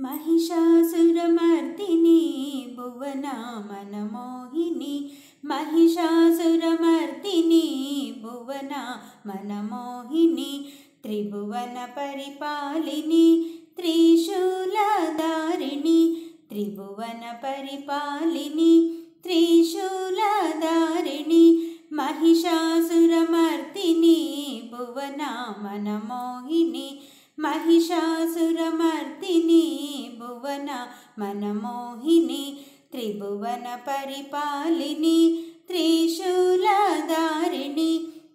महिषासुरमर्दिनी भुवना मनमोहिनी महिषासुरमर्दिनी भुवना मनमोहिनी त्रिभुवन परिपालिनी त्रिशूलधारिणी त्रिभुवन परिपालिनी त्रिशूलधारिणी महिषासुरमर्दिनी भुवना मनमोहिनी महिषासुरमर्दिनी भुवना मनमोहिनी त्रिभुवन परिपालिनी त्रिशूलधारिणी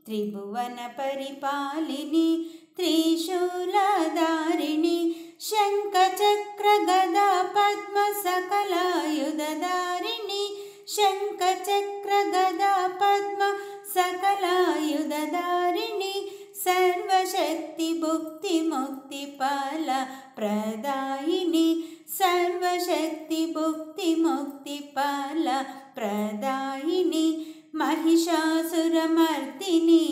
त्रिभुवन परिपालिनी त्रिशूलधारिणी शंखचक्र गदा पद्म सकलायुधधारिणी शंखचक्र गदा पद्म सकलायुधधारिणी सर्वशक्ति भुक्ति मुक्ति फल प्रदायिनी सर्वशक्ति भुक्ति मुक्ति फल प्रदायिनी महिषासुरमर्दिनी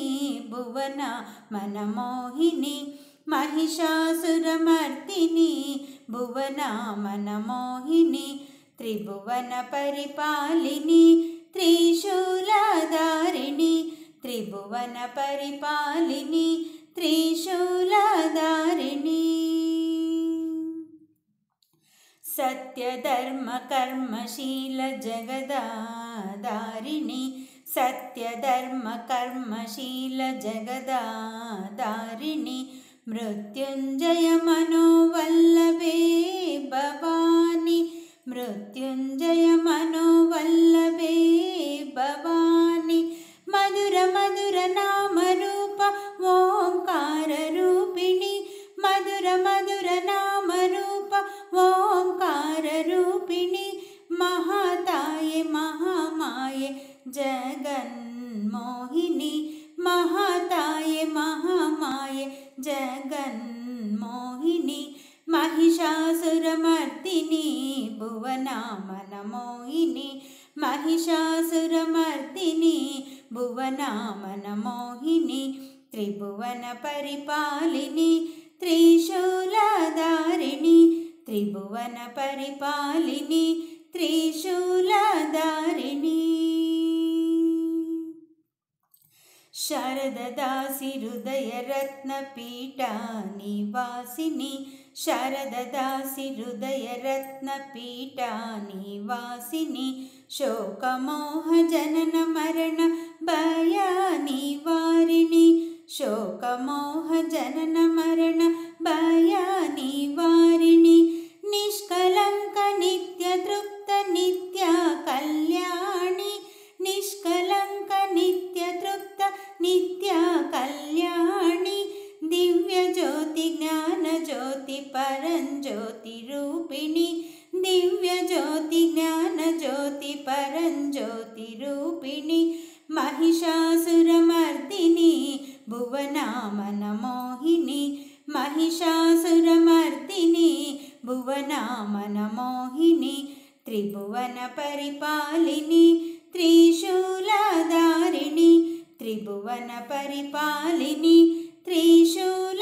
भुवना मनमोहिनी महिषासुरमर्दिनी भुवना मनमोहिनी त्रिभुवन परिपालिनी त्रिशूलधारिणी त्रिभुवन परिपालिनी त्रिशूलधारिणी सत्यधर्म कर्मशील जगदाधारिणी सत्यधर्म कर्मशील जगदाधारिणी मृत्युंजय मनोवल्लभे भवानी मृत्युंजय मनोवल्लभे भवानी मधुर मधुर नाम रूप ओंकार रूपिणी मधुर मधुर नाम रूप ओंकार रूपिणी महाताये महामाये जगन्मोहिनी महाताये महामाये जगन्मोहिनी महिषासुरमर्दिनी भुवना मनमोहिनी महिषासुरमर्दिनी भुवना मनमोहिनी त्रिभुवन परिपालिनी त्रिशूलधारिणी त्रिभुवन परिपालिनी त्रिशूलधारिणी शारददासी हृदय रत्नपीठा निवासिनी शारददासी हृदय रत्नपीठा निवासिनी शोकमोह जनन मरण भय निवारिणी शोकमोह जनन मरण भय निवारिणी निष्कलंक नित्य तृप्त नित्य कल्याणी निष्कलंक नित्य तृप्त नित्य कल्याणी दिव्य ज्योति ज्ञान ज्योति परंज्योति रूपिणी दिव्य ज्योति ज्ञान ज्योति परंज्योति रूपिणी महिषासुरमर्दिनी भुवना मनमोहिनी महिषासुरमर्दिनी भुवना मनमोहिनी त्रिभुवन परिपालिनी त्रिशूलधारिणी त्रिभुवन परिपालिनी त्रिशूल